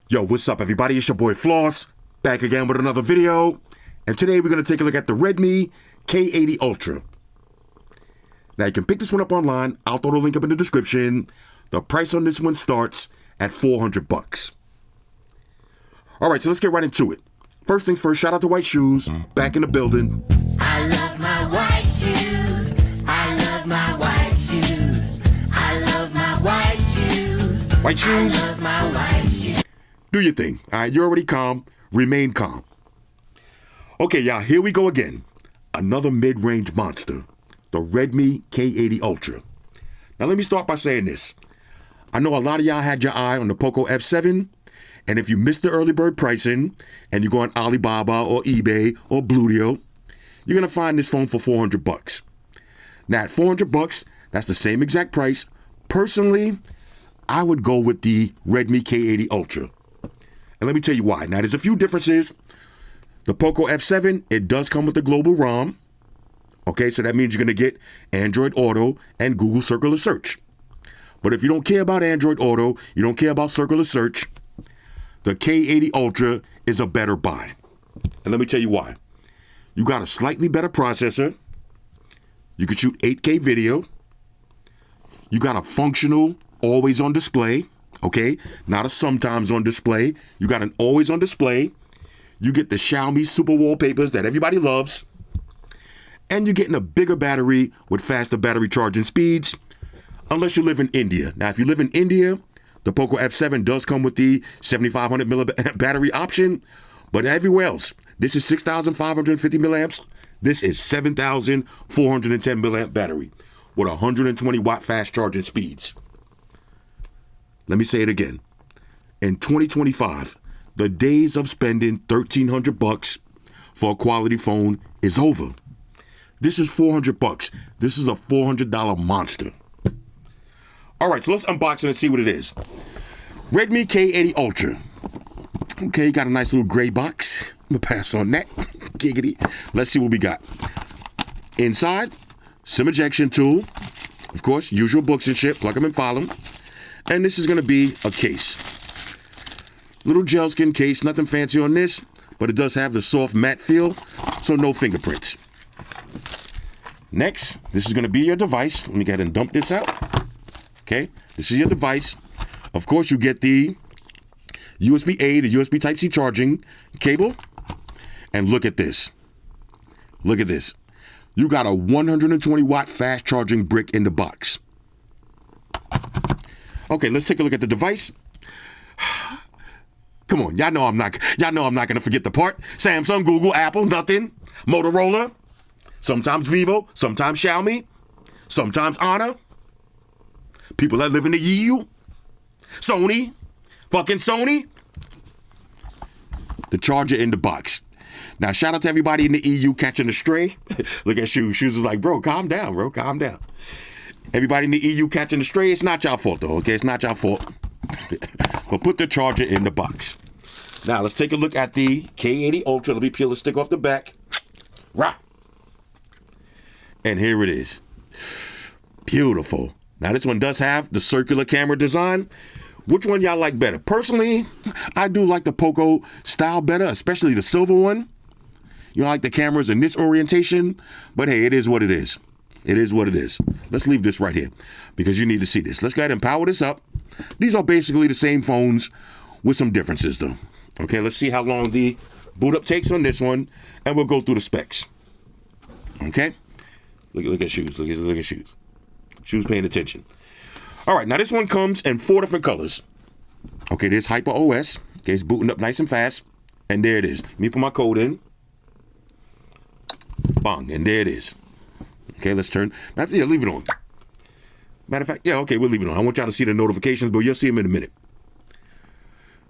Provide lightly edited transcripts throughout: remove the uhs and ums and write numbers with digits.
Yo, what's up everybody? It's your boy Floss, back again with another video. And today we're going to take a look at the Redmi K80 Ultra. Now you can pick this one up online. I'll throw the link up in the description. The price on this one starts at $400. All right, so let's get right into it. First things first, shout out to White Shoes, back in the building. I love my white shoes. I love my white shoes. I love my white shoes. White shoes. I love my white shoes. Do your thing. All right, you're already calm. Remain calm. Okay, y'all, here we go again. Another mid-range monster, the Redmi K80 Ultra. Now, let me start by saying this. I know a lot of y'all had your eye on the Poco F7, and if you missed the early bird pricing, and you go on Alibaba or eBay or Bludio, you're going to find this phone for $400. Now, at $400, that's the same exact price. Personally, I would go with the Redmi K80 Ultra. And let me tell you why. Now, there's a few differences. The Poco F7, it does come with the global ROM. Okay, so that means you're going to get Android Auto and Google Circular Search. But if you don't care about Android Auto, you don't care about Circular Search, the K80 Ultra is a better buy. And let me tell you why. You got a slightly better processor. You can shoot 8K video. You got a functional, always on display. Okay, not a sometimes on display. You got an always on display. You get the Xiaomi super wallpapers that everybody loves. And you're getting a bigger battery with faster battery charging speeds, unless you live in India. Now, if you live in India, the Poco F7 does come with the 7,500 milliamp battery option. But everywhere else, this is 6,550 milliamps. This is 7,410 milliamp battery with 120 watt fast charging speeds. Let me say it again. In 2025, the days of spending $1,300 for a quality phone is over. This is $400. This is a $400 monster. All right, so let's unbox it and see what it is. Redmi K80 Ultra. Okay, got a nice little gray box. I'm gonna pass on that. Giggity. Let's see what we got. Inside, SIM ejection tool. Of course, usual books and shit. Plug them and file them. And this is going to be a case. Little gel skin case, nothing fancy on this, but it does have the soft matte feel, so no fingerprints. Next, this is going to be your device. Let me go ahead and dump this out. Okay, this is your device. Of course, you get the USB-A to USB Type-C charging cable. And look at this. Look at this. You got a 120 watt fast charging brick in the box. Okay, let's take a look at the device. Come on, y'all know I'm not gonna forget the part. Samsung, Google, Apple, nothing. Motorola, sometimes Vivo, sometimes Xiaomi, sometimes Honor. People that live in the EU. Sony, fucking Sony. The charger in the box. Now, shout out to everybody in the EU catching the stray. Look at Shoes. Shoes is like, bro, calm down, bro, calm down. Everybody in the EU catching the stray, it's not y'all fault though, okay? It's not y'all fault. But put the charger in the box. Now, let's take a look at the K80 Ultra. Let me peel the stick off the back. Rah! And here it is. Beautiful. Now, this one does have the circular camera design. Which one y'all like better? Personally, I do like the Poco style better, especially the silver one. You know, I like the cameras in this orientation. But hey, it is what it is. It is what it is. Let's leave this right here because you need to see this. Let's go ahead and power this up. These are basically the same phones with some differences though. Okay, let's see how long the boot up takes on this one and we'll go through the specs. Okay, look at Shoes. Look at Shoes. Shoes paying attention. All right, now this one comes in 4 different colors. Okay, there's Hyper OS. Okay, it's booting up nice and fast. And there it is. Let me put my code in. Bang, and there it is. Okay, let's turn. Yeah, leave it on. Matter of fact, yeah, okay, we'll leave it on. I want y'all to see the notifications, but you'll see them in a minute.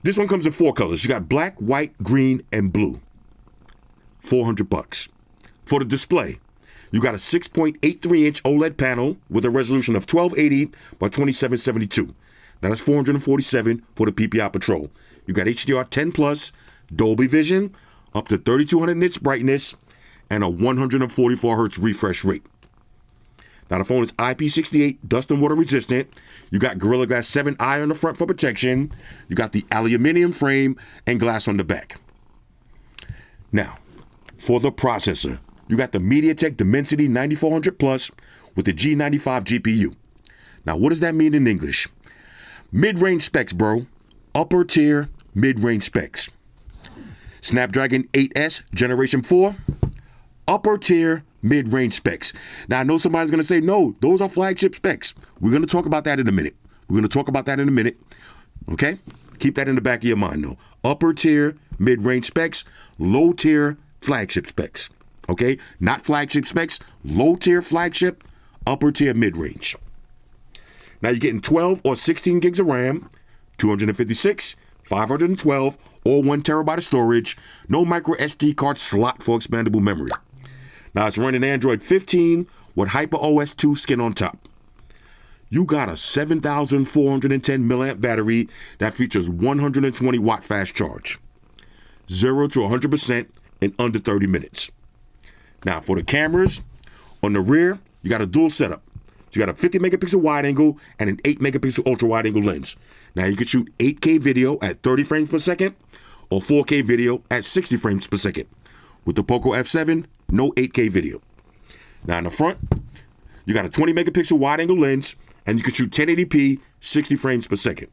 This one comes in 4 colors. You got black, white, green, and blue. $400. For the display, you got a 6.83-inch OLED panel with a resolution of 1280 by 2772. Now that's 447 for the PPI Patrol. You got HDR 10 Plus, Dolby Vision, up to 3200 nits brightness, and a 144 hertz refresh rate. Now, the phone is IP68 dust and water resistant. You got Gorilla Glass 7i on the front for protection. You got the aluminum frame and glass on the back. Now, for the processor, you got the MediaTek Dimensity 9400 Plus with the G95 GPU. Now, what does that mean in English? Mid-range specs, bro. Upper tier mid-range specs. Snapdragon 8S Generation 4. Upper tier mid-range specs. Now, I know somebody's going to say, no, those are flagship specs. We're going to talk about that in a minute. Okay? Keep that in the back of your mind, though. Upper tier mid-range specs, low tier flagship specs. Okay? Not flagship specs, low tier flagship, upper tier mid-range. Now, you're getting 12 or 16 gigs of RAM, 256, 512, or 1 terabyte of storage. No micro SD card slot for expandable memory. Now, it's running Android 15 with HyperOS 2 skin on top. You got a 7,410 milliamp battery that features 120 watt fast charge. 0 to 100% in under 30 minutes. Now, for the cameras, on the rear, you got a dual setup. So you got a 50 megapixel wide angle and an 8 megapixel ultra wide angle lens. Now, you can shoot 8K video at 30 frames per second or 4K video at 60 frames per second. With the Poco F7, no 8K video. Now, in the front, you got a 20 megapixel wide angle lens and you can shoot 1080p 60 frames per second.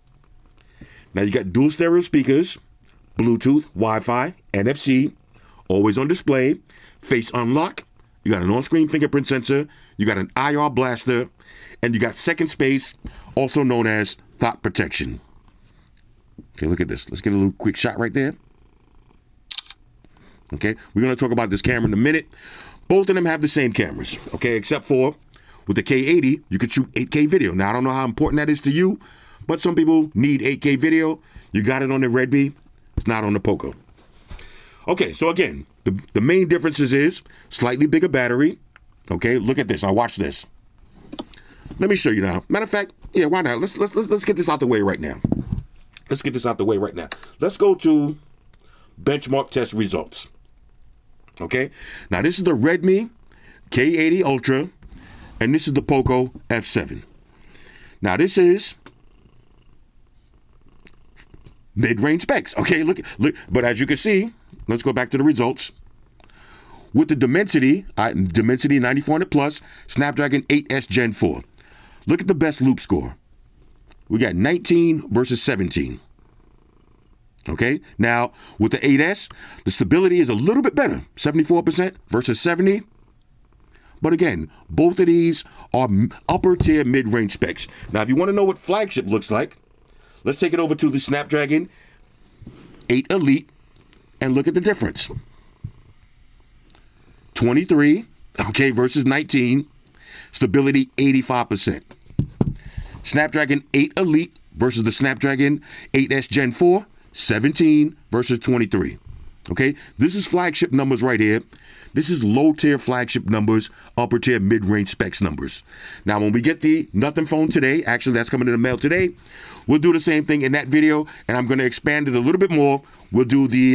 Now, you got dual stereo speakers, Bluetooth, Wi-Fi, NFC, always on display, face unlock. You got an on-screen fingerprint sensor. You got an IR blaster. And you got second space, also known as thought protection. Okay, look at this. Let's get a little quick shot right there. Okay, we're going to talk about this camera in a minute. Both of them have the same cameras, okay, except for with the K80, you can shoot 8K video. Now, I don't know how important that is to you, but some people need 8K video. You got it on the Redmi. It's not on the Poco. Okay, so again, the main differences is slightly bigger battery. Okay, look at this. Now watch this. Let me show you now. Matter of fact, yeah, why not? Let's get this out the way right now. Let's go to benchmark test results. Okay, now this is the Redmi K80 Ultra, and this is the Poco F7. Now this is mid-range specs. Okay, look. But as you can see, let's go back to the results. With the Dimensity 9400 Plus, Snapdragon 8S Gen 4. Look at the best loop score. We got 19 versus 17. Okay, now with the 8S, the stability is a little bit better, 74% versus 70. But again, both of these are upper tier mid-range specs. Now, if you want to know what flagship looks like, let's take it over to the Snapdragon 8 Elite and look at the difference. 23, okay, versus 19. Stability 85%. Snapdragon 8 Elite versus the Snapdragon 8S Gen 4, 17 versus 23. Okay, this is flagship numbers right here. This is low-tier flagship numbers, upper-tier mid-range specs numbers. Now, when we get the Nothing phone today, actually that's coming in the mail today, we'll do the same thing in that video, and I'm going to expand it a little bit more. We'll do the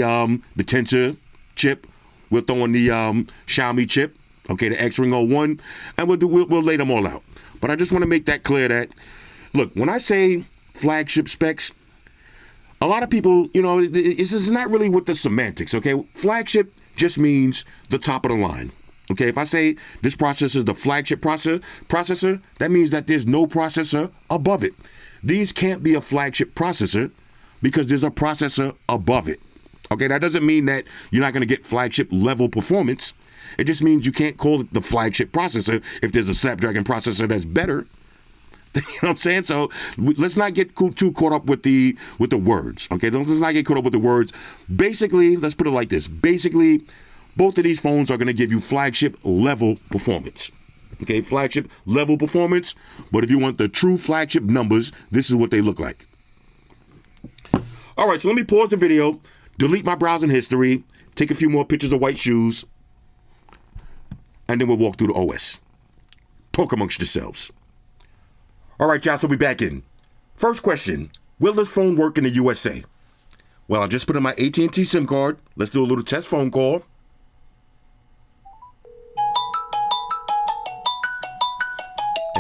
Tensor chip. We'll throw in the Xiaomi chip, okay, the X-Ring 01, and we'll lay them all out. But I just want to make that clear that, look, when I say flagship specs, a lot of people, you know, it's not really with the semantics, okay? Flagship just means the top of the line, okay? If I say this processor is the flagship processor, that means that there's no processor above it. These can't be a flagship processor because there's a processor above it, okay? That doesn't mean that you're not going to get flagship level performance. It just means you can't call it the flagship processor if there's a Snapdragon processor that's better. You know what I'm saying? So let's not get too caught up with the words, okay? Let's not get caught up with the words. Basically, let's put it like this. Basically, both of these phones are going to give you flagship level performance, okay? Flagship level performance. But if you want the true flagship numbers, this is what they look like. All right, so let me pause the video, delete my browsing history, take a few more pictures of white shoes, and then we'll walk through the OS. Talk amongst yourselves. All right, y'all, so we back in. First question, will this phone work in the USA? Well, I just put in my AT&T SIM card. Let's do a little test phone call.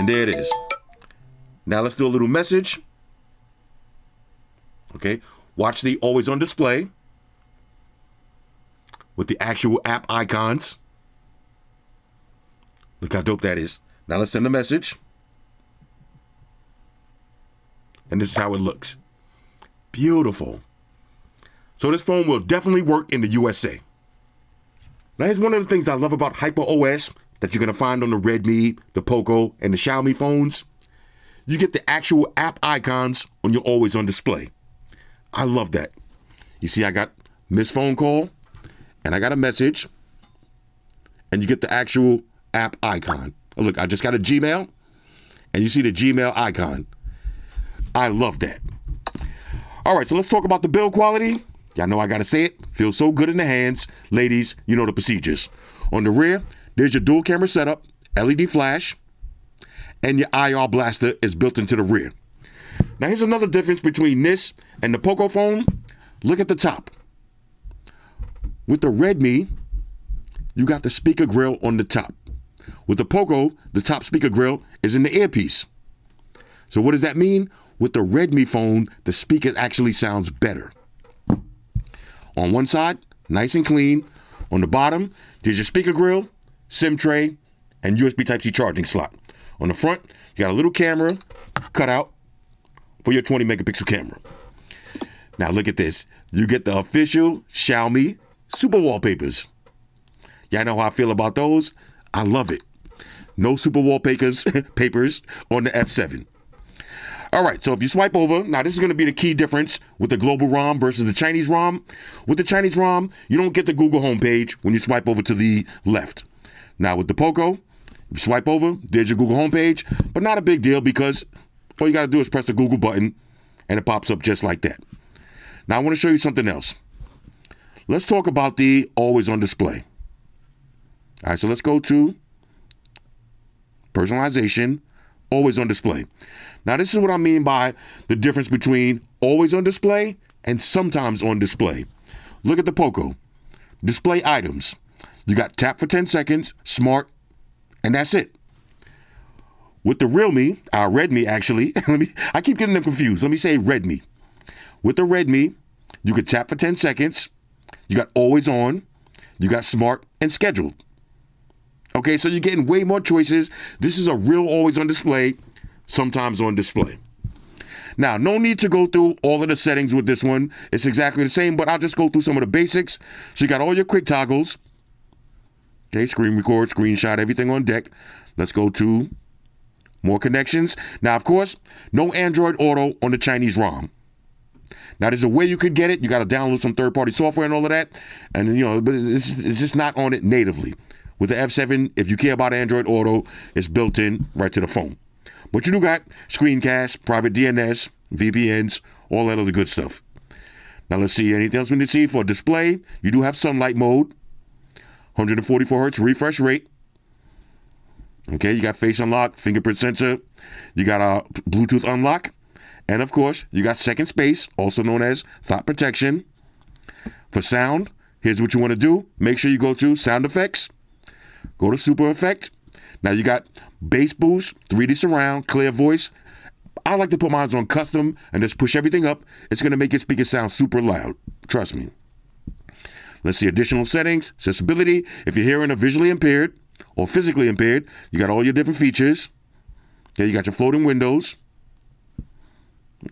there it is. Now let's do a little message. Okay, watch the always on display with the actual app icons. Look how dope that is. Now let's send a message. And this is how it looks. Beautiful. So this phone will definitely work in the USA. Now here's one of the things I love about HyperOS that you're going to find on the Redmi, the Poco, and the Xiaomi phones. You get the actual app icons on your always on display. I love that. You see, I got missed phone call, and I got a message, and you get the actual app icon. Oh, look, I just got a Gmail, and you see the Gmail icon. I love that. All right, so let's talk about the build quality. Y'all know I got to say it. Feels so good in the hands. Ladies, you know the procedures. On the rear, there's your dual camera setup, LED flash, and your IR blaster is built into the rear. Now, here's another difference between this and the Poco phone. Look at the top. With the Redmi, you got the speaker grill on the top. With the Poco, the top speaker grill is in the earpiece. So what does that mean? With the Redmi phone, the speaker actually sounds better. On one side, nice and clean. On the bottom, there's your speaker grill, SIM tray, and USB Type-C charging slot. On the front, you got a little camera cut out for your 20 megapixel camera. Now look at this. You get the official Xiaomi super wallpapers. Y'all know how I feel about those? I love it. No super wallpapers papers on the F7. All right, so if you swipe over, now this is going to be the key difference with the global ROM versus the Chinese ROM. With the Chinese ROM, you don't get the Google homepage when you swipe over to the left. Now with the Poco, if you swipe over, there's your Google homepage, but not a big deal because all you got to do is press the Google button and it pops up just like that. Now I want to show you something else. Let's talk about the always on display. All right, so let's go to personalization, always on display. Now, this is what I mean by the difference between always on display and sometimes on display. Look at the Poco. Display items. You got tap for 10 seconds, smart, and that's it. With the Redmi actually, I keep getting them confused. Let me say Redmi. With the Redmi, you could tap for 10 seconds. You got always on, you got smart, and scheduled. Okay, so you're getting way more choices. This is a real always on display, sometimes on display. Now, no need to go through all of the settings with this one. It's exactly the same, but I'll just go through some of the basics. So you got all your quick toggles. Okay, screen record, screenshot, everything on deck. Let's go to more connections. Now, of course, no Android Auto on the Chinese ROM. Now, there's a way you could get it. You got to download some third-party software and all of that. And, but it's just not on it natively. With the F7, if you care about Android Auto, it's built in right to the phone. But you do got screencast, private DNS, VPNs, all that other good stuff. Now let's see, anything else we need to see for display? You do have sunlight mode, 144 hertz refresh rate. Okay, you got face unlock, fingerprint sensor. You got a Bluetooth unlock. And of course, you got second space, also known as thought protection. For sound, here's what you want to do. Make sure you go to sound effects. Go to super effect. Now you got bass boost, 3D surround, clear voice. I like to put mine on custom and just push everything up. It's going to make your speaker sound super loud. Trust me. Let's see additional settings. Accessibility. If you're hearing or visually impaired or physically impaired, you got all your different features. Okay, you got your floating windows.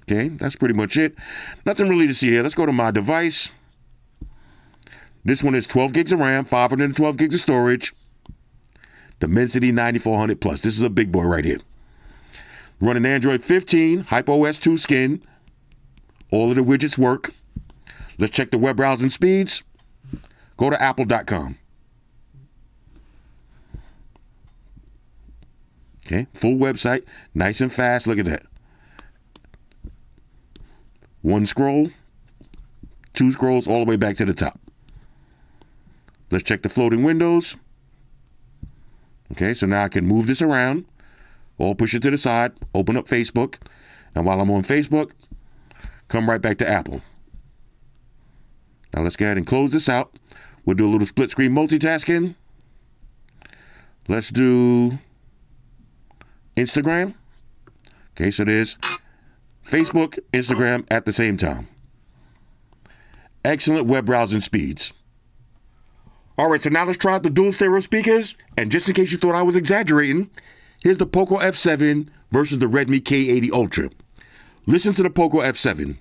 Okay, that's pretty much it. Nothing really to see here. Let's go to my device. This one is 12 gigs of RAM, 512 gigs of storage. Dimensity 9400 plus. This is a big boy right here. Running Android 15, HyperOS 2 skin. All of the widgets work. Let's check the web browsing speeds. Go to apple.com. Okay, full website. Nice and fast. Look at that. One scroll. Two scrolls all the way back to the top. Let's check the floating windows. Okay, so now I can move this around, or push it to the side, open up Facebook, and while I'm on Facebook, come right back to Apple. Now let's go ahead and close this out. We'll do a little split screen multitasking. Let's do Instagram. Okay, so there's Facebook, Instagram at the same time. Excellent web browsing speeds. All right, so now let's try out the dual stereo speakers. And just in case you thought I was exaggerating, here's the Poco F7 versus the Redmi K80 Ultra. Listen to the Poco F7.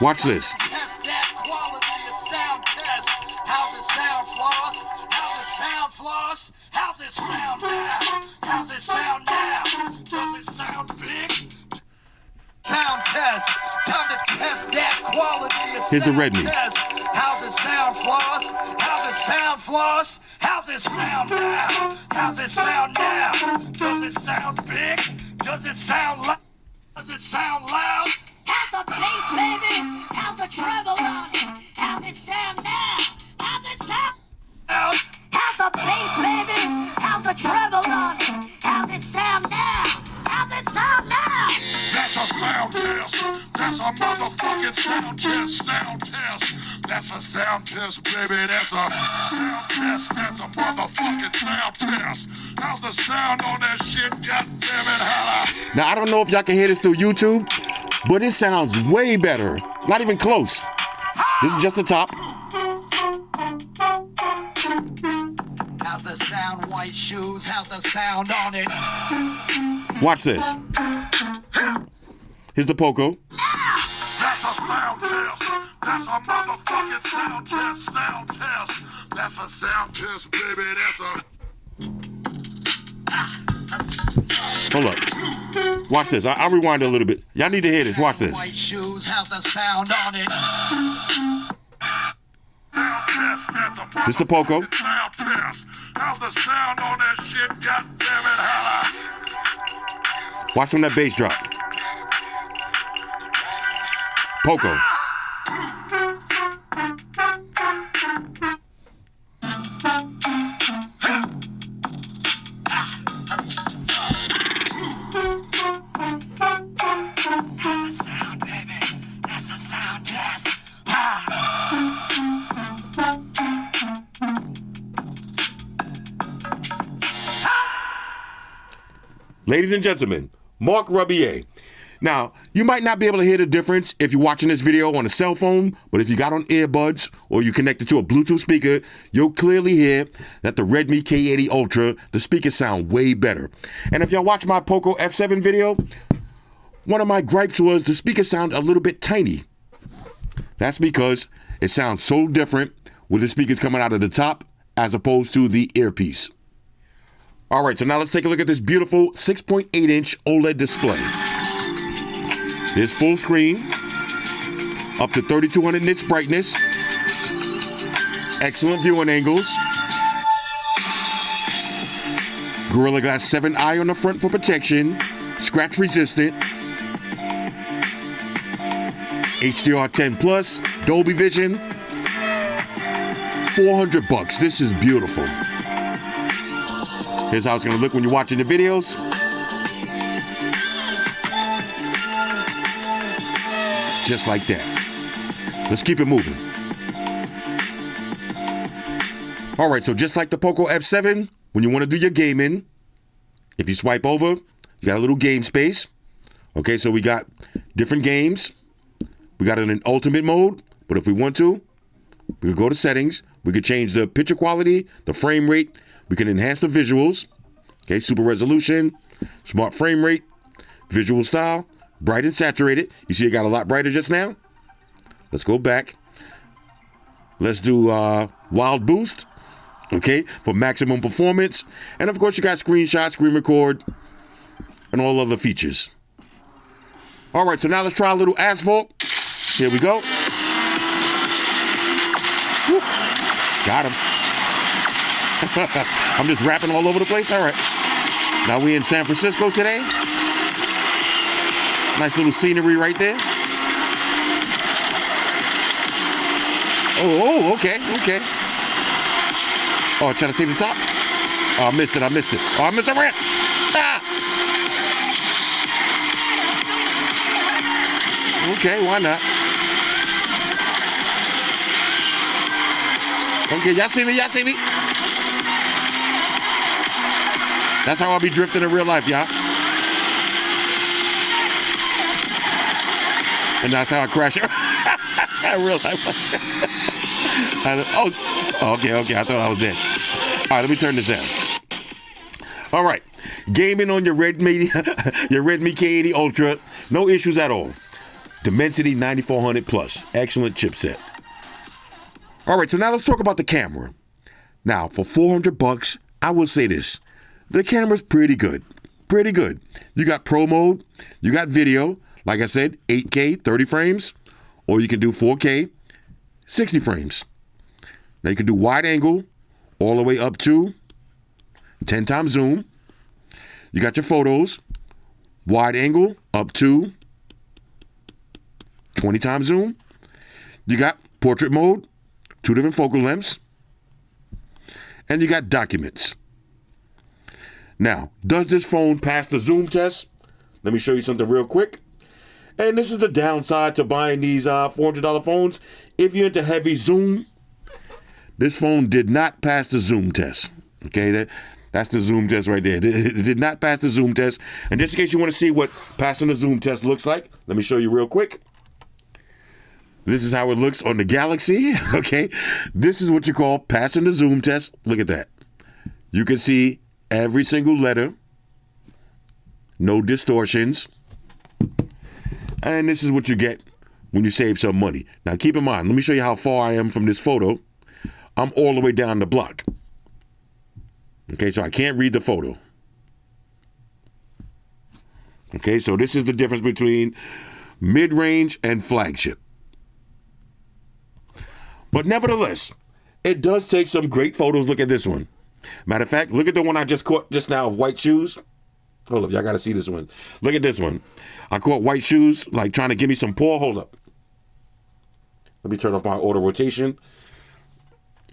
Watch this. Test that quality of sound test. How's it sound, Floss? How's it sound, Floss? How's it sound now? How's it sound now? Does it sound big? Sound test. Time to test that quality of sound. Here's the Redmi. Test. How's it sound, Floss? How's it sound, Floss? How's it sound now? How's it sound now? Does it sound big? Does it sound loud? Does it sound loud? How's the bass, baby? How's the treble on it? How's it sound now? How's it sound? Loud? How's the bass, baby? How's the treble on it? How's it sound now? How's it sound now? That's a sound test. That's a motherfucking sound test. Sound test. That's a sound test, baby. That's a sound test. That's a motherfucking sound test. How's the sound on that shit? God damn it, holla. Now, I don't know if y'all can hear this through YouTube, but it sounds way better. Not even close. This is just the top. How's the sound, white shoes? How's the sound on it? Watch this. Here's the Poco. That's a sound test. That's a motherfucking sound test. Sound test. That's a sound test, baby. That's a... Hold up. Watch this. I'll rewind it a little bit. Y'all need to hear this. Watch this. White shoes. How's the sound on it? This is the Poco. Sound test. How's the sound on that shit? God damn it, holla. Watch when that bass drop. Poco. That's the sound, baby. That's the sound test. Ladies and gentlemen, Mark Rubier. Now, you might not be able to hear the difference if you're watching this video on a cell phone, but if you got on earbuds or you connected to a Bluetooth speaker, you'll clearly hear that the Redmi K80 Ultra, the speakers sound way better. And if y'all watch my Poco F7 video, one of my gripes was the speakers sound a little bit tiny. That's because it sounds so different with the speakers coming out of the top as opposed to the earpiece. All right, so now let's take a look at this beautiful 6.8-inch OLED display. There's full screen, up to 3200 nits brightness, excellent viewing angles, Gorilla Glass 7i on the front for protection, scratch resistant, HDR10 Plus, Dolby Vision, $400. This is beautiful. Here's how it's gonna look when you're watching the videos. Just like that. Let's keep it moving. All right, so just like the Poco F7, when you want to do your gaming, if you swipe over, you got a little game space. Okay, so we got different games. We got it in ultimate mode, but if we want to, we can go to settings. We could change the picture quality, the frame rate. We can enhance the visuals. Okay, super resolution, smart frame rate, visual style, bright and saturated. You see it got a lot brighter just now. Let's go back. Let's do wild boost, okay, for maximum performance. And of course, you got screenshot, screen record, and all other features. All right, so now let's try a little asphalt. Here we go. Woo. Got him. I'm just rapping all over the place. All right. Now we in San Francisco today. Nice little scenery right there. Oh, okay. Oh, trying to take the top? Oh, I missed it. Oh, I missed the ramp. Ah! Okay, why not? Okay, y'all see me? That's how I'll be drifting in real life, y'all. And that's how I crash in real life. Okay. I thought I was dead. All right, let me turn this down. All right. Gaming on your Redmi K80 Ultra. No issues at all. Dimensity 9400 plus. Excellent chipset. All right, so now let's talk about the camera. Now, for $400, I will say this. The camera's pretty good. Pretty good. You got pro mode. You got video. Like I said, 8K, 30 frames. Or you can do 4K, 60 frames. Now, you can do wide angle all the way up to 10 times zoom. You got your photos. Wide angle up to 20 times zoom. You got portrait mode, 2 different focal lengths. And you got documents. Now, does this phone pass the zoom test? Let me show you something real quick. And this is the downside to buying these $400 phones. If you're into heavy zoom, this phone did not pass the zoom test. Okay, that's the zoom test right there. It did not pass the zoom test. And just in case you want to see what passing the zoom test looks like, let me show you real quick. This is how it looks on the Galaxy, okay? This is what you call passing the zoom test. Look at that. You can see every single letter. No distortions. And this is what you get when you save some money. Now, keep in mind, let me show you how far I am from this photo. I'm all the way down the block. Okay, so I can't read the photo. Okay, so this is the difference between mid-range and flagship. But nevertheless, it does take some great photos. Look at this one. Matter of fact, look at the one I just caught just now of white shoes. Hold up, y'all got to see this one. Look at this one. I caught white shoes, like trying to give me some paw. Hold up. Let me turn off my auto rotation.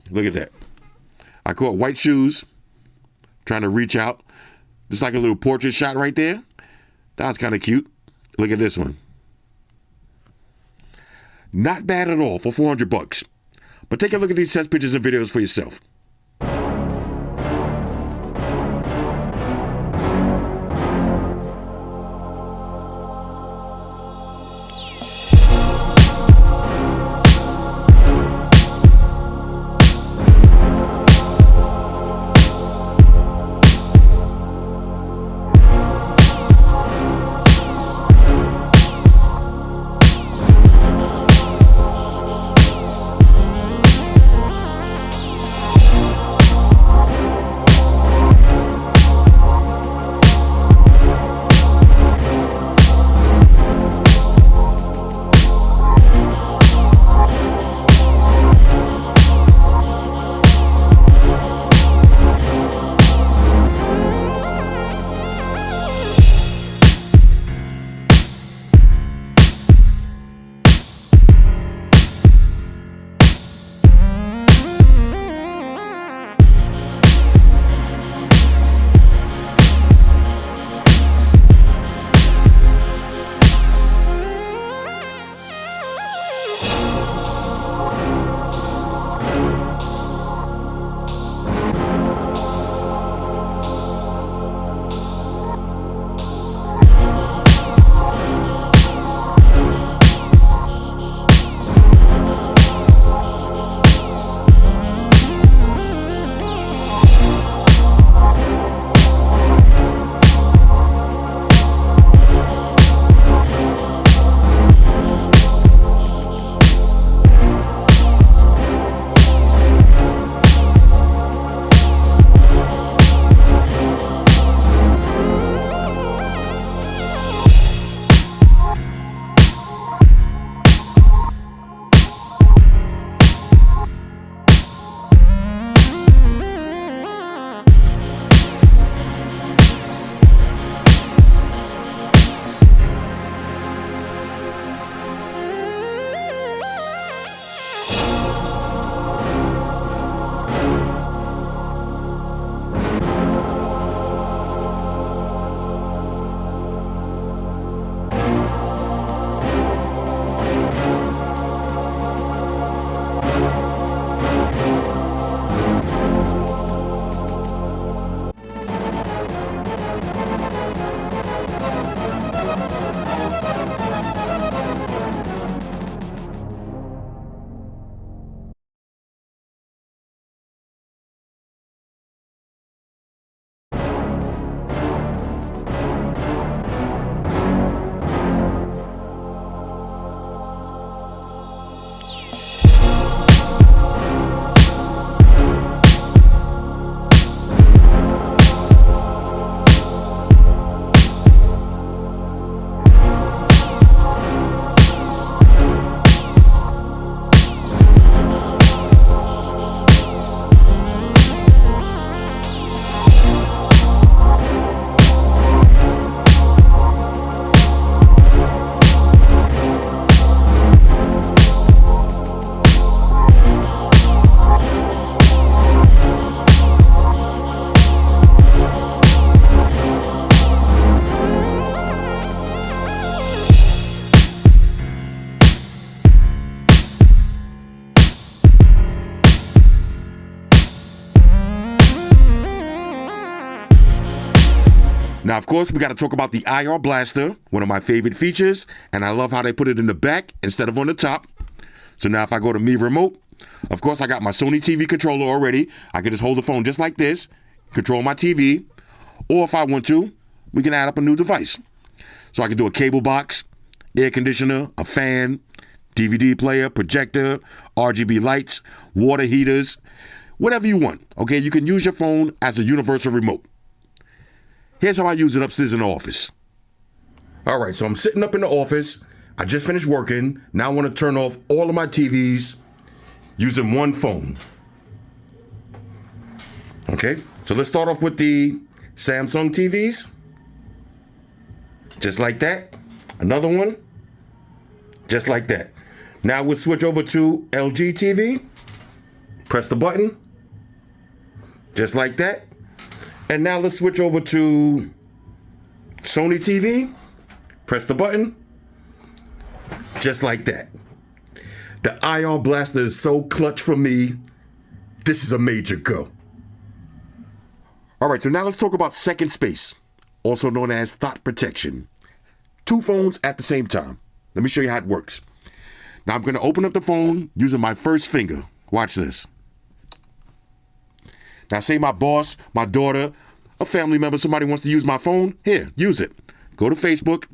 Look at that. I caught white shoes, trying to reach out. Just like a little portrait shot right there. That was kind of cute. Look at this one. Not bad at all for $400. But take a look at these test pictures and videos for yourself. Now, of course, we got to talk about the IR blaster, one of my favorite features, and I love how they put it in the back instead of on the top. So now if I go to Me Remote, of course, I got my Sony TV controller already. I can just hold the phone just like this, control my TV, or if I want to, we can add up a new device. So I can do a cable box, air conditioner, a fan, DVD player, projector, RGB lights, water heaters, whatever you want. Okay, you can use your phone as a universal remote. Here's how I use it upstairs in the office. All right, so I'm sitting up in the office. I just finished working. Now I want to turn off all of my TVs using one phone. Okay, so let's start off with the Samsung TVs. Just like that. Another one. Just like that. Now we'll switch over to LG TV. Press the button. Just like that. And now let's switch over to Sony TV. Press the button. Just like that. The IR blaster is so clutch for me. This is a major go. All right, so now let's talk about second space, also known as thought protection. Two phones at the same time. Let me show you how it works. Now I'm going to open up the phone using my first finger. Watch this. Now say my boss, my daughter, a family member, somebody wants to use my phone. Here, use it. Go to Facebook.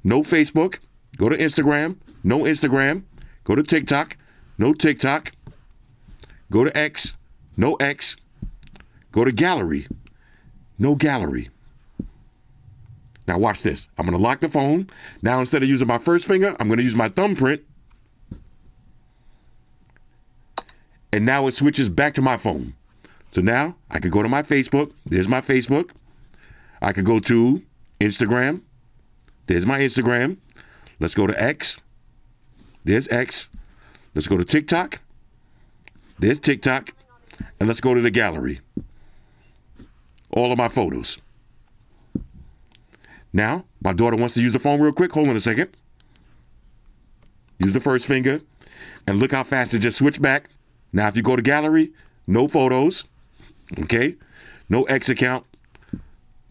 No Facebook. Go to Instagram. No Instagram. Go to TikTok. No TikTok. Go to X. No X. Go to gallery. No gallery. Now watch this. I'm going to lock the phone. Now instead of using my first finger, I'm going to use my thumbprint. And now it switches back to my phone. So now I can go to my Facebook. There's my Facebook. I could go to Instagram. There's my Instagram. Let's go to X. There's X. Let's go to TikTok. There's TikTok. And let's go to the gallery. All of my photos. Now, my daughter wants to use the phone real quick. Hold on a second. Use the first finger. And look how fast it just switched back. Now, if you go to gallery, no photos. Okay? No X account.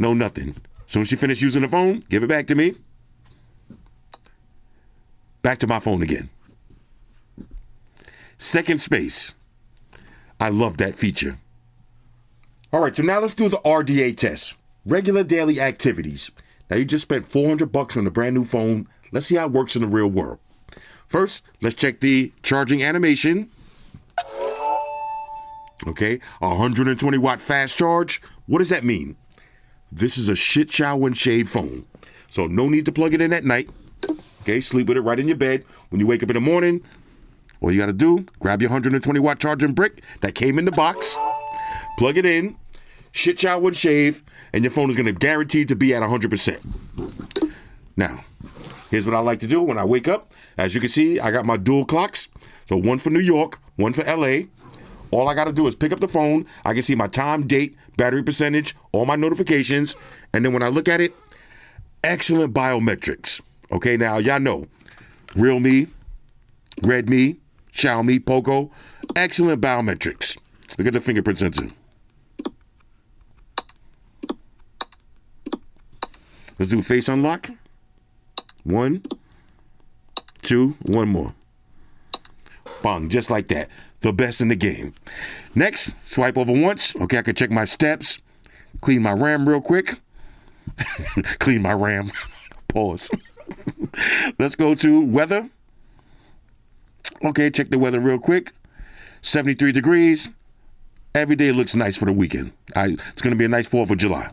No nothing. As soon as she finished using the phone, give it back to me. Back to my phone again. Second space. I love that feature. All right, so now let's do the RDA test. Regular daily activities. Now you just spent $400 on a brand new phone. Let's see how it works in the real world. First, let's check the charging animation. Okay, 120 watt fast charge. What does that mean? This is a shit shower and shave phone. So no need to plug it in at night. Okay, sleep with it right in your bed. When you wake up in the morning, all you got to do, grab your 120 watt charging brick that came in the box, plug it in, shit shower and shave, and your phone is going to guaranteed to be at 100%. Now, here's what I like to do when I wake up. As you can see, I got my dual clocks. So one for New York, one for LA. All I got to do is pick up the phone. I can see my time, date, battery percentage, all my notifications. And then when I look at it, excellent biometrics. Okay, now y'all know, Realme, Redmi, Xiaomi, Poco, excellent biometrics. Look at the fingerprint sensor. Let's do face unlock. 1, 2, one more. Bang, just like that. The best in the game. Next, swipe over once. Okay, I can check my steps. Clean my RAM real quick. Clean my RAM. Pause. Let's go to weather. Okay, check the weather real quick. 73 degrees. Every day looks nice for the weekend. It's going to be a nice 4th of July.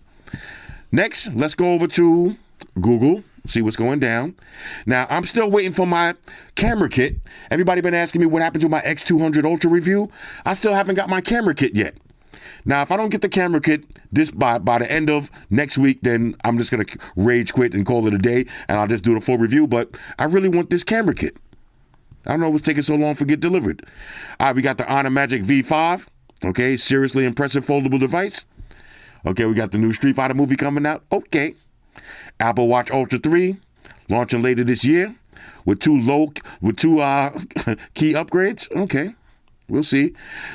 Next, let's go over to Google. See what's going down. Now, I'm still waiting for my camera kit. Everybody been asking me what happened to my X200 Ultra review. I still haven't got my camera kit yet. Now, if I don't get the camera kit by the end of next week, then I'm just going to rage quit and call it a day, and I'll just do the full review. But I really want this camera kit. I don't know what's taking so long for get delivered. All right, we got the Honor Magic V5. Okay, seriously impressive foldable device. Okay, we got the new Street Fighter movie coming out. Okay. Apple Watch Ultra 3 launching later this year with two key upgrades. Okay, we'll see.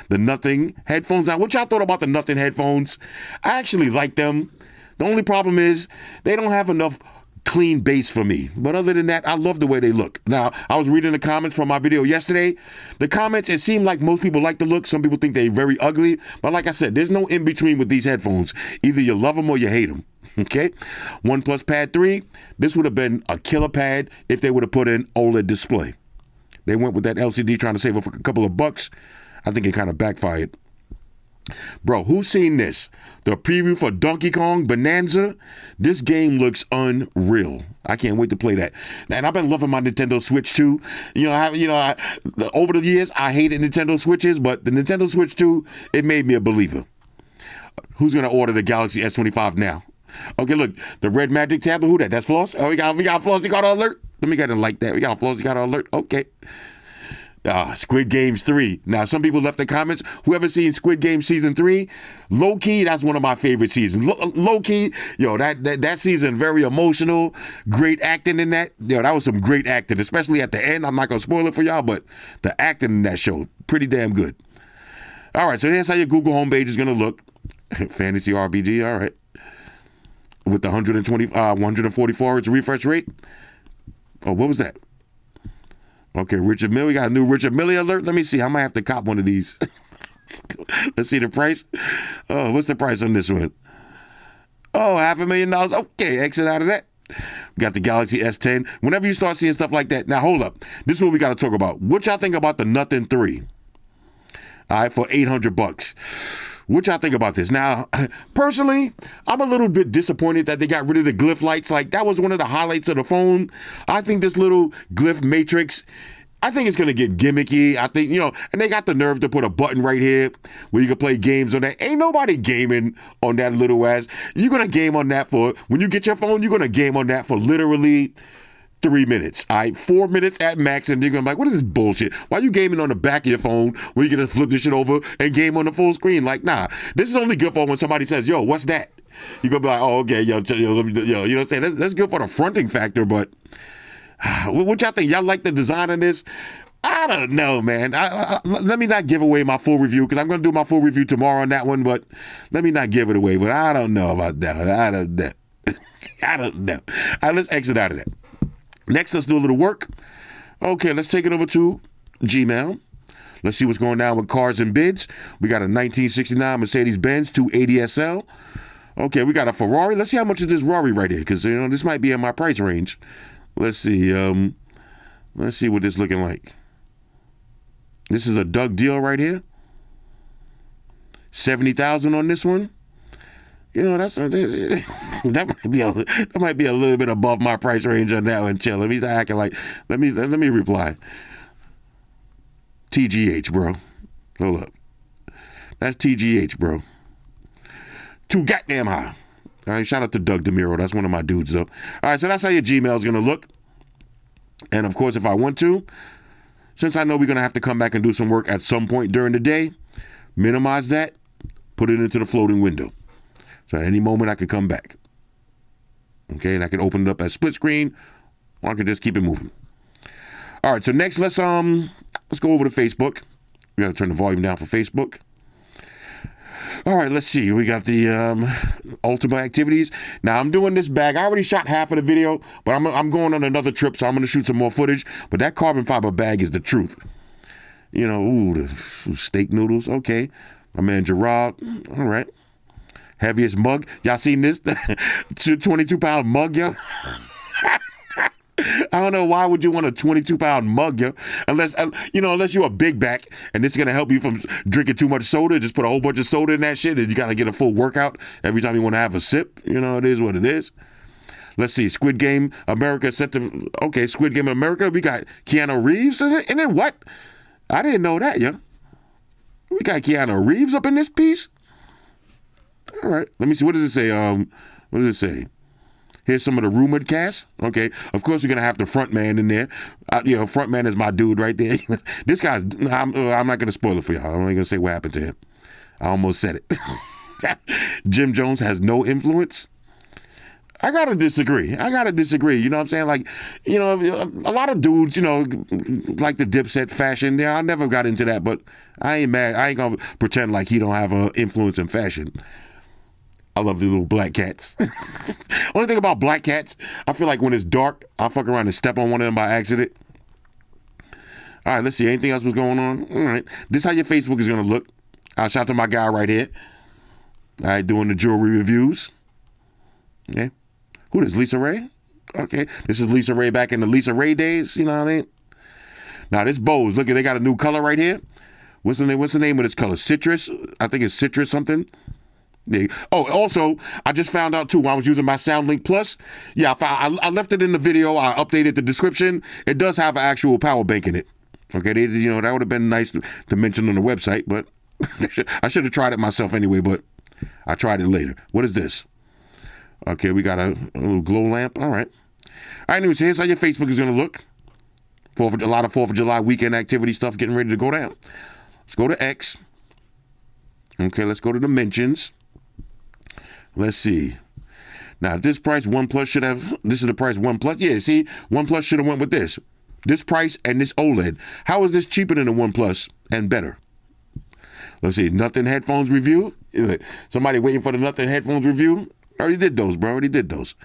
The Nothing headphones. Now, what y'all thought about the Nothing headphones? I actually like them. The only problem is they don't have enough clean base for me. But other than that, I love the way they look. Now, I was reading the comments from my video yesterday. The comments, it seemed like most people like the look. Some people think they're very ugly. But like I said, there's no in between with these headphones. Either you love them or you hate them. Okay? OnePlus Pad 3, this would have been a killer pad if they would have put in OLED display. They went with that LCD trying to save up a couple of bucks. I think it kind of backfired. Bro, who's seen this? The preview for Donkey Kong Bonanza? This game looks unreal. I can't wait to play that. And I've been loving my Nintendo Switch too. Over the years, I hated Nintendo Switches, but the Nintendo Switch 2, it made me a believer. Who's going to order the Galaxy S25 now? Okay, look, the red magic tablet, who that? That's Floss? Oh, we got Flossy Carter Alert. Let me get it like that. We got Flossy Carter Alert. Okay. Squid Games 3. Now, some people left the comments. Whoever seen Squid Game Season 3, low-key, that's one of my favorite seasons. Low-key, that season, very emotional. Great acting in that. That was some great acting, especially at the end. I'm not going to spoil it for y'all, but the acting in that show, pretty damn good. All right, so here's how your Google homepage is going to look. Fantasy RPG, all right. With the 144 hertz refresh rate. Oh, what was that? Okay, Richard Mille. We got a new Richard Mille alert. Let me see. I might have to cop one of these. Let's see the price. Oh, what's the price on this one? Oh, $500,000. Okay, exit out of that. We got the Galaxy S10. Whenever you start seeing stuff like that, now hold up. This is what we got to talk about. What y'all think about the Nothing 3? All right, for $800. What y'all think about this? Now, personally, I'm a little bit disappointed that they got rid of the glyph lights. Like, that was one of the highlights of the phone. I think this little glyph matrix, I think it's going to get gimmicky. I think, and they got the nerve to put a button right here where you can play games on that. Ain't nobody gaming on that little ass. You're going to game on that when you get your phone, you're going to game on that for literally 3 minutes. All right, 4 minutes at max, and you're gonna be like, what is this bullshit? Why are you gaming on the back of your phone when you can just flip this shit over and game on the full screen? Like, nah, this is only good for when somebody says, yo, what's that? You're gonna be like, oh, okay, yo, you know what I'm saying? That's good for the fronting factor, but what y'all think? Y'all like the design of this? I don't know, man. Let me not give away my full review, because I'm going to do my full review tomorrow on that one, but let me not give it away. But I don't know about that. I don't know. I don't know. All right, let's exit out of that. Next, let's do a little work. Okay, let's take it over to Gmail. Let's see what's going down with cars and bids. We got a 1969 Mercedes-Benz 280 SL. Okay, we got a Ferrari. Let's see how much is this Ferrari right here, because this might be in my price range. Let's see. Let's see what this looking like. This is a Doug deal right here. 70,000 on this one. That might be a little bit above my price range on that one. Chill. Let me acting like. Let me reply. TGH, bro. Hold up. That's TGH, bro. Too goddamn high. All right. Shout out to Doug DeMiro. That's one of my dudes, though. All right. So that's how your Gmail is gonna look. And of course, if I want to, since I know we're gonna have to come back and do some work at some point during the day, minimize that. Put it into the floating window. So at any moment I could come back. Okay, and I can open it up as split screen, or I can just keep it moving. All right, so next let's go over to Facebook. We gotta turn the volume down for Facebook. All right, let's see. We got the Ultima activities. Now I'm doing this bag. I already shot half of the video, but I'm going on another trip, so I'm gonna shoot some more footage. But that carbon fiber bag is the truth. The steak noodles. Okay, my man Gerard. All right. Heaviest mug. Y'all seen this? 22-pound mug, yo? I don't know, why would you want a 22-pound mug, yo? Unless you're a big back and this is going to help you from drinking too much soda. Just put a whole bunch of soda in that shit and you got to get a full workout every time you want to have a sip. It is what it is. Let's see. Squid Game America set to... Okay, Squid Game America. We got Keanu Reeves in it. And then what? I didn't know that, yo. We got Keanu Reeves up in this piece? All right, let me see. What does it say? What does it say? Here's some of the rumored cast. Okay, of course we're gonna have the front man in there. Front man is my dude right there. This guy's. I'm not gonna spoil it for y'all. I'm only gonna say what happened to him. I almost said it. Jim Jones has no influence. I gotta disagree. You know what I'm saying? Like, a lot of dudes, like the Dipset fashion. Yeah, I never got into that, but I ain't mad. I ain't gonna pretend like he don't have an influence in fashion. I love the little black cats. Only thing about black cats, I feel like when it's dark, I'll fuck around and step on one of them by accident. All right, let's see. Anything else was going on? All right. This is how your Facebook is going to look. I'll shout out to my guy right here. All right, doing the jewelry reviews. Okay. Who is Lisa Ray? Okay. This is Lisa Ray back in the Lisa Ray days. You know what I mean? Now, this Bose. Look, they got a new color right here. What's the name of this color? Citrus? I think it's citrus something. Yeah. Oh, also, I just found out too, while I was using my SoundLink Plus. Yeah, I left it in the video. I updated the description. It does have an actual power bank in it. Okay, that would have been nice to mention on the website, but I should have tried it myself anyway, but I tried it later. What is this? Okay, we got a little glow lamp. All right. All right, anyways, here's how your Facebook is going to look. A lot of 4th of July weekend activity stuff getting ready to go down. Let's go to X. Okay, let's go to the mentions. Let's see. Now, at this price, this is the price OnePlus. Yeah, see, OnePlus should have went with this. This price and this OLED. How is this cheaper than the OnePlus and better? Let's see, Nothing headphones review. Somebody waiting for the Nothing headphones review? Already did those, bro. Already did those.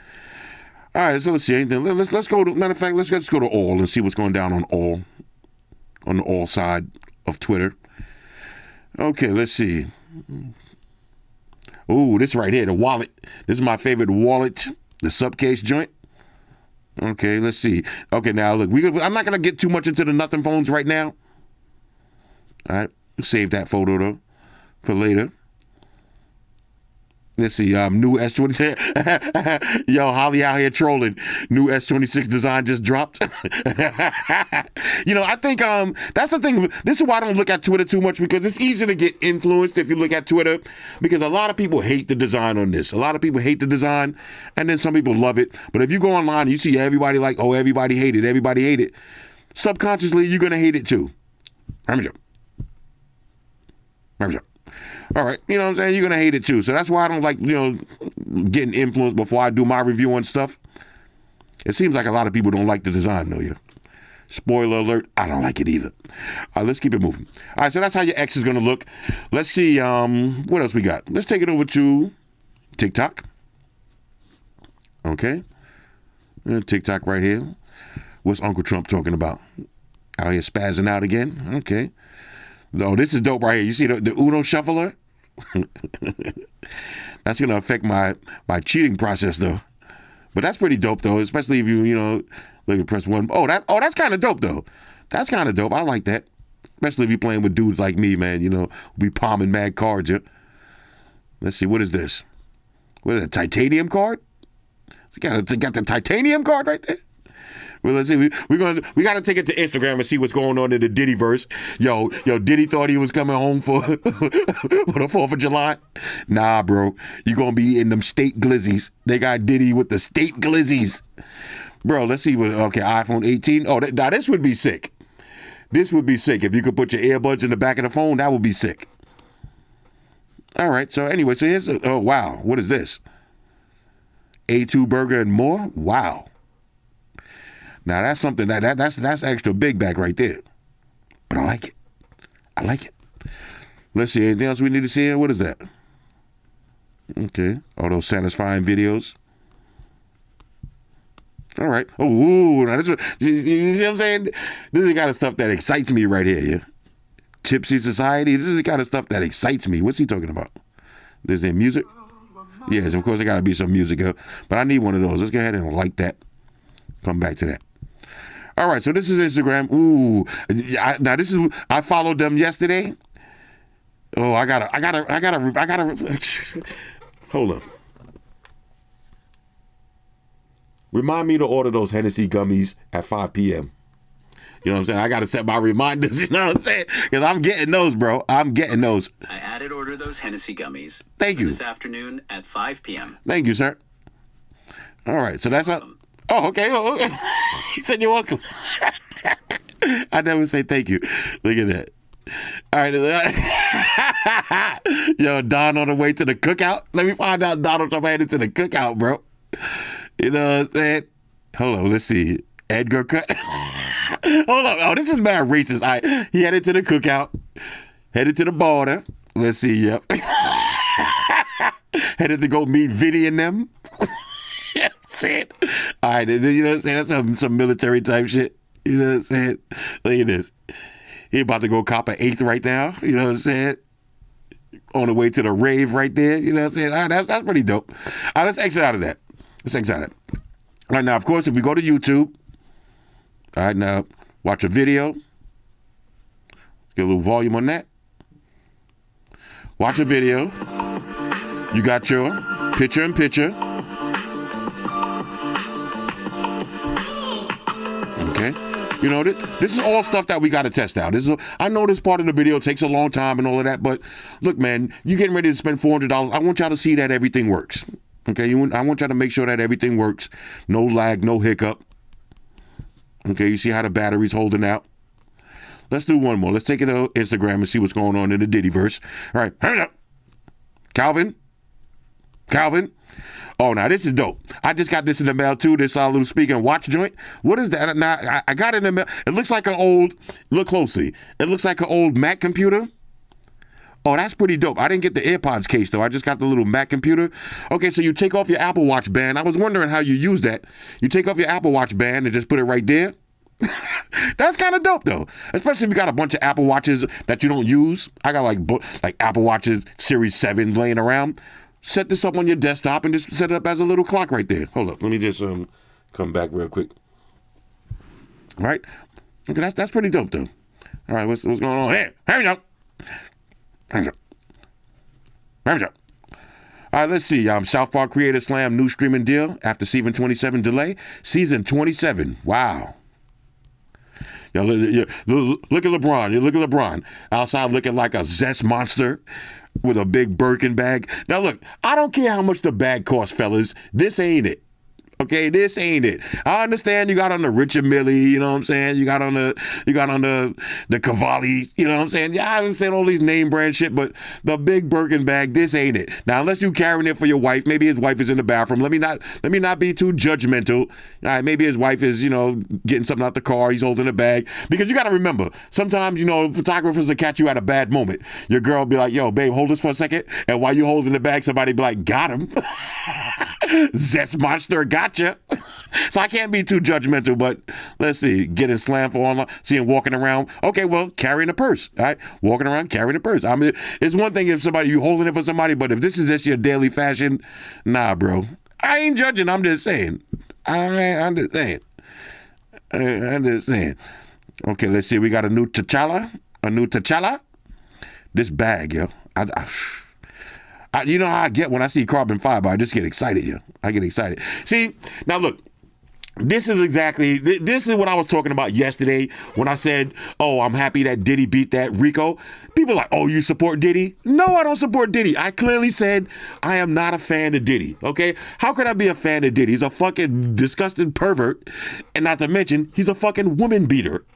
All right, so let's see anything. Let's go to, matter of fact, let's go to all and see what's going down on the all side of Twitter. Okay, let's see. Ooh, this right here, the wallet. This is my favorite wallet, the subcase joint. Okay, let's see. Okay, now look, I'm not gonna get too much into the Nothing phones right now. All right, save that photo though for later. Let's see, new S26. Yo, Holly out here trolling. New S26 design just dropped. I think that's the thing. This is why I don't look at Twitter too much, because it's easy to get influenced if you look at Twitter, because a lot of people hate the design on this. A lot of people hate the design, and then some people love it. But if you go online and you see everybody like, oh, everybody hate it, subconsciously, you're going to hate it too. Remember. All right, you know what I'm saying? You're going to hate it too. So that's why I don't like, getting influenced before I do my review on stuff. It seems like a lot of people don't like the design, though, yeah. Spoiler alert, I don't like it either. All right, let's keep it moving. All right, so that's how your X is going to look. Let's see, what else we got? Let's take it over to TikTok. Okay. TikTok right here. What's Uncle Trump talking about? Out here spazzing out again? Okay. No, this is dope right here. You see the Uno shuffler? That's going to affect my cheating process, though. But that's pretty dope, though, especially if you look at press one. That's kind of dope, though. That's kind of dope. I like that. Especially if you're playing with dudes like me, man, we palming mad cards. Yeah? Let's see, what is this? What is it, titanium card? You got the titanium card right there? Well, let's see. We got to take it to Instagram and see what's going on in the Diddy verse. Yo, Diddy thought he was coming home for the 4th of July. Nah, bro. You're going to be eating them state glizzies. They got Diddy with the state glizzies. Bro, let's see. iPhone 18. Oh, now this would be sick. This would be sick. If you could put your earbuds in the back of the phone, that would be sick. All right. So anyway, so here's, oh, wow. What is this? A2 burger and more? Wow. Now, that's something that's extra big back right there. But I like it. Let's see. Anything else we need to see here? What is that? Okay. All those satisfying videos. All right. Oh, ooh, now this is, you see what I'm saying? This is the kind of stuff that excites me right here, yeah? Tipsy Society. This is the kind of stuff that excites me. What's he talking about? There's their music? Yes, of course, there got to be some music here. But I need one of those. Let's go ahead and like that. Come back to that. All right, so this is Instagram. Ooh, I followed them yesterday. Oh, I gotta. Hold up. Remind me to order those Hennessy gummies at 5 p.m. You know what I'm saying? I gotta set my reminders. You know what I'm saying? Because I'm getting those, bro. I'm getting those. I added order those Hennessy gummies. Thank you. This afternoon at 5 p.m. Thank you, sir. All right, so that's up. Oh, okay. He said you're welcome. I never say thank you. Look at that. All right. Yo, Don on the way to the cookout. Let me find out Donald Trump headed to the cookout, bro. You know what I'm saying? Hold on. Let's see. Edgar cut. Hold on. Oh, this is mad racist. He headed to the cookout. Headed to the border. Let's see. Yep. Headed to go meet Vinny and them. Yeah, that's it. All right, you know what I'm saying? That's some military type shit. You know what I'm saying? Look at this. He about to go cop an 8th right now. You know what I'm saying? On the way to the rave right there. You know what I'm saying? All right, that's pretty dope. All right, let's exit out of that. Let's exit out of that. All right, now, of course, if we go to YouTube, all right, now, watch a video. Get a little volume on that. Watch a video. You got your picture-in-picture. Okay. You know, this is all stuff that we got to test out. I know this part of the video takes a long time and all of that, but look, man, you getting ready to spend $400. I want y'all to see that everything works. Okay. I want y'all to make sure that everything works. No lag, no hiccup. Okay. You see how the battery's holding out. Let's do one more. Let's take it to Instagram and see what's going on in the Diddyverse. All right. Hurry up. Calvin. Oh, now this is dope. I just got this in the mail too. This little speaker and watch joint. What is that? Now I got it in the mail. It looks like an old. Look closely. It looks like an old Mac computer. Oh, that's pretty dope. I didn't get the AirPods case though. I just got the little Mac computer. Okay, so you take off your Apple Watch band. I was wondering how you use that. You take off your Apple Watch band and just put it right there. That's kind of dope though, especially if you got a bunch of Apple Watches that you don't use. I got like Apple Watches Series 7 laying around. Set this up on your desktop and just set it up as a little clock right there. Hold up, let me just come back real quick. All right, okay, that's pretty dope though. All right, what's going on here? Here we go. All right, let's see. South Park Creator Slam new streaming deal after season 27 delay. Season 27. Wow. Yo, look at LeBron. Look at LeBron outside looking like a zest monster with a big Birkin bag. Now, look, I don't care how much the bag costs, fellas. This ain't it. Okay, this ain't it. I understand you got on the Richard Mille, you know what I'm saying? You got on the Cavalli, you know what I'm saying? Yeah, I understand all these name brand shit, but the big Birkin bag, this ain't it. Now, unless you carrying it for your wife, maybe his wife is in the bathroom. Let me not be too judgmental. All right, maybe his wife is, getting something out the car. He's holding a bag. Because you got to remember, sometimes, photographers will catch you at a bad moment. Your girl will be like, yo, babe, hold this for a second. And while you holding the bag, somebody be like, got him. Zest monster, gotcha. So I can't be too judgmental, but let's see. Getting slammed for online, see him walking around. Okay, well, carrying a purse, all right? Walking around carrying a purse. I mean, it's one thing if you holding it for somebody, but if this is just your daily fashion, nah, bro. I ain't judging. I'm just saying. I'm just saying. Okay, let's see. We got a new T'Challa. This bag, yo. You know how I get when I see carbon fiber. I just get excited, yo. I get excited. See, now look, this is what I was talking about yesterday when I said, oh, I'm happy that Diddy beat that Rico. People are like, oh, you support Diddy? No, I don't support Diddy. I clearly said I am not a fan of Diddy, okay? How could I be a fan of Diddy? He's a fucking disgusting pervert. And not to mention, he's a fucking woman beater.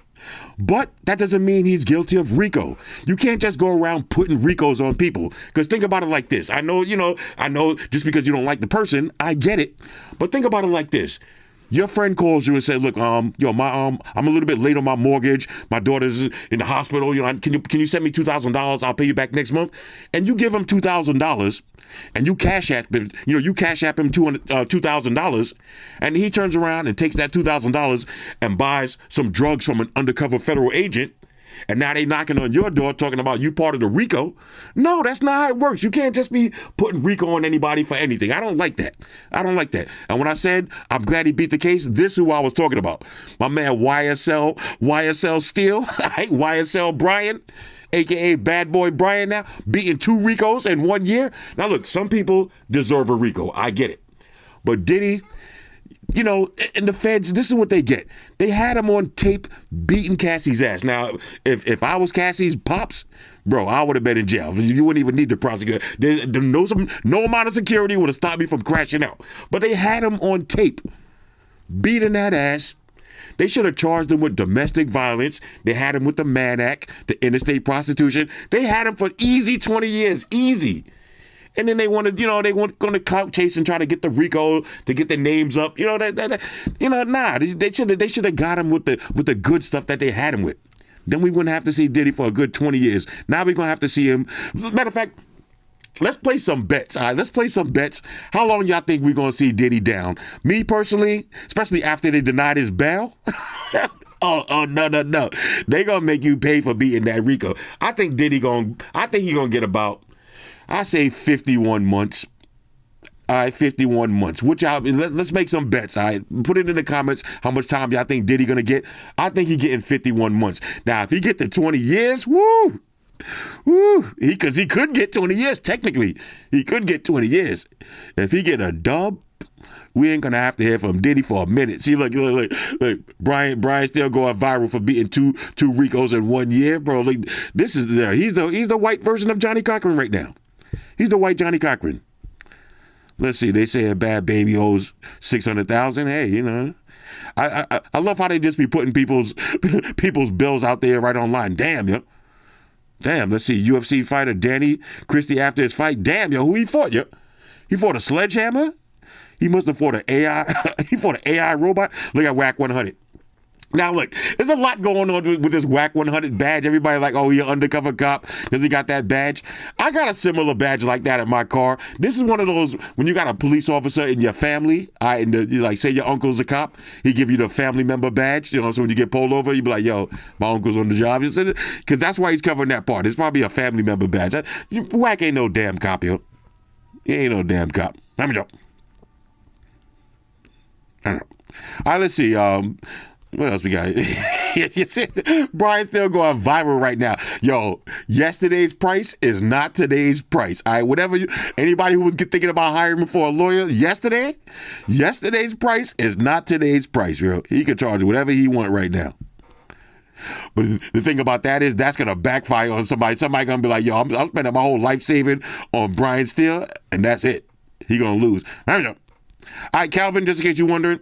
But that doesn't mean he's guilty of RICO. You can't just go around putting RICOs on people. Because think about it like this. I know just because you don't like the person, I get it. But think about it like this. Your friend calls you and says, look, I'm a little bit late on my mortgage. My daughter's in the hospital. Can you send me $2,000? I'll pay you back next month. And you give him $2,000 and you cash app him, $2,000, and he turns around and takes that $2,000 and buys some drugs from an undercover federal agent. And now they knocking on your door talking about you part of the RICO. No, that's not how it works. You can't just be putting RICO on anybody for anything. I don't like that. And when I said I'm glad he beat the case, this is who I was talking about. My man YSL Steel, YSL Brian, a.k.a. Bad Boy Brian now, beating 2 RICOs in 1 year. Now look, some people deserve a RICO. I get it. But Diddy, and the feds, this is what they get. They had him on tape beating Cassie's ass. Now, if I was Cassie's pops, bro, I would have been in jail. You wouldn't even need to prosecute. No amount of security would have stopped me from crashing out. But they had him on tape beating that ass. They should have charged him with domestic violence. They had him with the Mann Act, the interstate prostitution. They had him for easy 20 years, easy. And then they wanted, they weren't going to clout chase and try to get the RICO to get their names up. They should have got him with the good stuff that they had him with. Then we wouldn't have to see Diddy for a good 20 years. Now we're going to have to see him. Matter of fact, let's play some bets. All right, let's play some bets. How long y'all think we're going to see Diddy down? Me personally, especially after they denied his bail. Oh, no. They going to make you pay for beating that Rico. I think he going to get about, I say 51 months. All right, 51 months. Let's make some bets. All right, put it in the comments how much time y'all think Diddy gonna get. I think he getting 51 months. Now, if he get to 20 years, because he could get 20 years technically. He could get 20 years. If he get a dub, we ain't gonna have to hear from Diddy for a minute. See, look, Brian still going viral for beating two Ricos in 1 year, bro. Like, he's the white version of Johnny Cochran right now. He's the white Johnny Cochran. Let's see. They say a bad baby owes $600,000. Hey, you know, I love how they just be putting people's bills out there right online. Damn, yo. Damn. Let's see. UFC fighter Danny Christie after his fight. Damn, yo. Who he fought? Yo, he fought a sledgehammer. He must have fought an AI. He fought an AI robot. Look at Whack 100. Now, look, there's a lot going on with this Whack 100 badge. Everybody like, oh, he an undercover cop because he got that badge. I got a similar badge like that in my car. This is one of those, when you got a police officer in your family, like say your uncle's a cop, he give you the family member badge, you know, so when you get pulled over, you be like, yo, my uncle's on the job. Because that's why he's covering that part. It's probably a family member badge. Whack ain't no damn cop, yo. He ain't no damn cop. Let me go. All right, let's see. What else we got? Brian's still going viral right now. Yo, yesterday's price is not today's price. All right, anybody who was thinking about hiring him for a lawyer yesterday's price is not today's price, bro. He can charge whatever he want right now. But the thing about that is that's going to backfire on somebody. Somebody going to be like, yo, I'm spending my whole life saving on Brian Steele, and that's it. He going to lose. All right, Calvin, just in case you're wondering.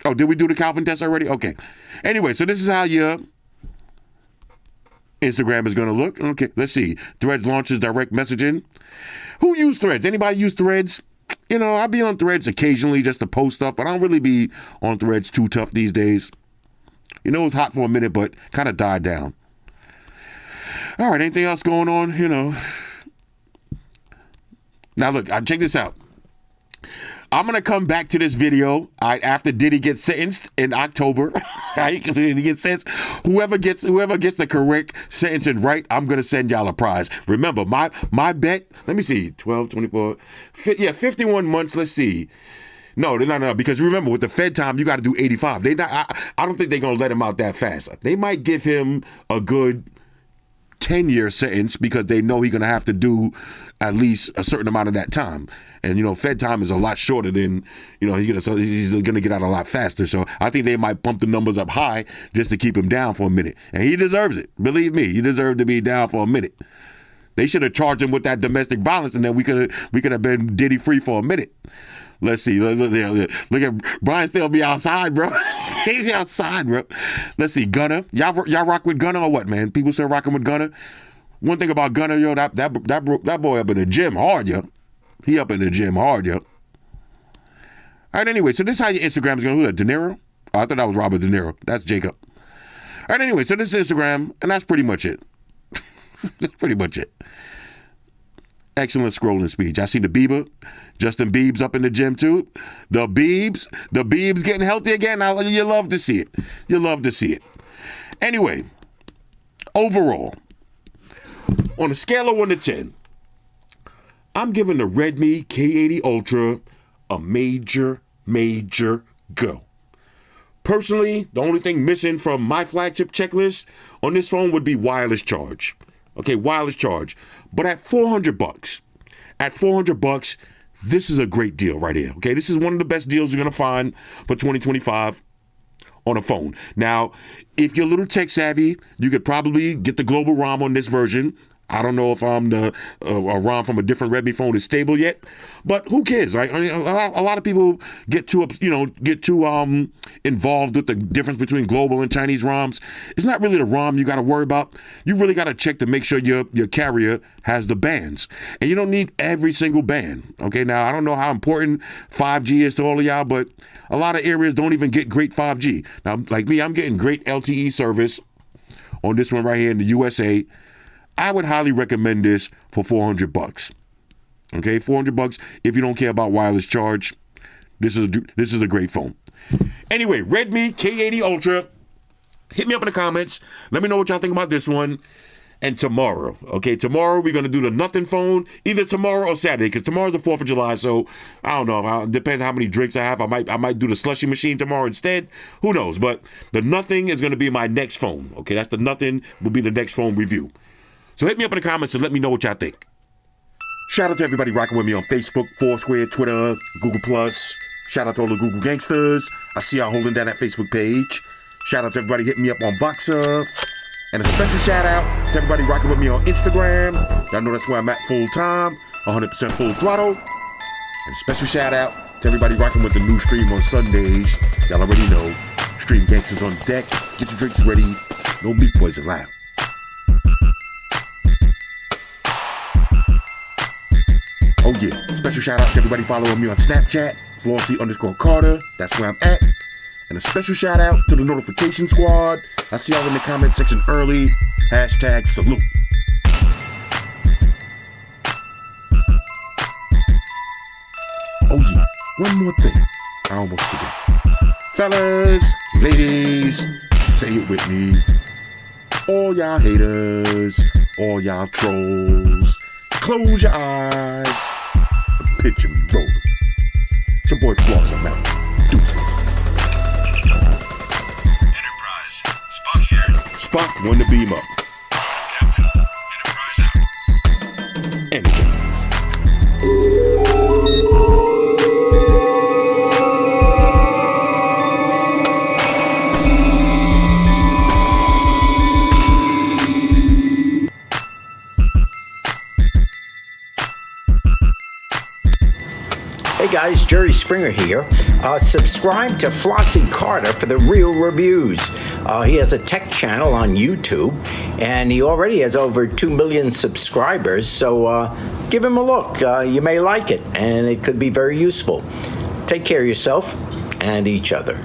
Oh, did we do the Calvin test already? Okay. Anyway, so this is how your Instagram is going to look. Okay, let's see. Threads launches direct messaging. Who use Threads? Anybody use Threads? You know, I be on Threads occasionally just to post stuff, but I don't really be on Threads too tough these days. You know, it was hot for a minute, but kind of died down. All right, anything else going on? You know. Now, look, check this out. I'm going to come back to this video after Diddy gets sentenced in October. Right? Because when he gets sentenced, whoever gets the correct sentencing right, I'm going to send y'all a prize. Remember, my bet, let me see, 12, 24, 51 months, let's see. No, because remember, with the Fed time, you got to do 85. I don't think they're going to let him out that fast. They might give him a good 10-year sentence because they know he's going to have to do at least a certain amount of that time. And, you know, Fed time is a lot shorter than, you know, he's going to get out a lot faster. So I think they might pump the numbers up high just to keep him down for a minute. And he deserves it. Believe me, he deserved to be down for a minute. They should have charged him with that domestic violence, and then we could have been Diddy free for a minute. Let's see. Look at Brian still be outside, bro. He be outside, bro. Let's see. Gunner. Y'all rock with Gunner or what, man? People still rocking with Gunner? One thing about Gunner, yo, that boy up in the gym hard, yo. He up in the gym hard, yo. All right, anyway, so this is how your Instagram is going to look. De Niro? Oh, I thought that was Robert De Niro. That's Jacob. All right, anyway, so this is Instagram, and that's pretty much it. That's pretty much it. Excellent scrolling speed. Y'all seen the Bieber? Justin Biebs up in the gym, too. The Biebs getting healthy again. You love to see it. You love to see it. Anyway, overall, on a scale of 1 to 10, I'm giving the Redmi K80 Ultra a major go. Personally, the only thing missing from my flagship checklist on this phone would be wireless charge. Okay, wireless charge. But at $400, this is a great deal right here. Okay, this is one of the best deals you're going to find for 2025 on a phone. Now, if you're a little tech savvy, you could probably get the global ROM on this version. I don't know if a ROM from a different Redmi phone is stable yet, but who cares, right? I mean, a lot of people get too involved with the difference between global and Chinese ROMs. It's not really the ROM you got to worry about. You really got to check to make sure your carrier has the bands, and you don't need every single band. Okay, now I don't know how important 5G is to all of y'all, but a lot of areas don't even get great 5G. Now, like me, I'm getting great LTE service on this one right here in the USA. I would highly recommend this for $400. Okay, $400 if you don't care about wireless charge. This is a great phone. Anyway, Redmi K80 Ultra. Hit me up in the comments. Let me know what y'all think about this one. And tomorrow, okay, tomorrow we're going to do the nothing phone, either tomorrow or Saturday, because tomorrow's the 4th of July, so I don't know. It depends how many drinks I have. I might do the slushy machine tomorrow instead. Who knows? But the nothing is going to be my next phone, okay? That's the nothing will be the next phone review. So hit me up in the comments and let me know what y'all think. Shout out to everybody rocking with me on Facebook, Foursquare, Twitter, Google+. Shout out to all the Google gangsters. I see y'all holding down that Facebook page. Shout out to everybody hitting me up on Voxer. And a special shout out to everybody rocking with me on Instagram. Y'all know that's where I'm at full time, 100% full throttle. And a special shout out to everybody rocking with the new stream on Sundays. Y'all already know, Stream Gangsters on deck. Get your drinks ready. No meat boys allowed. Oh yeah, special shout out to everybody following me on Snapchat, Flossy_Carter. That's where I'm at. And a special shout out to the notification squad. I see y'all in the comment section early. #salute. Oh yeah, one more thing. I almost forgot. Fellas, ladies, say it with me. All y'all haters, all y'all trolls, close your eyes and pitch and roll. It's your boy Floss, I'm out. Deuces. Spock, won the beam up. Captain, Enterprise out. Hey guys, Jerry Springer here. Subscribe to Flossy Carter for the real reviews. He has a tech channel on YouTube, and he already has over 2 million subscribers, so give him a look. You may like it, and it could be very useful. Take care of yourself and each other.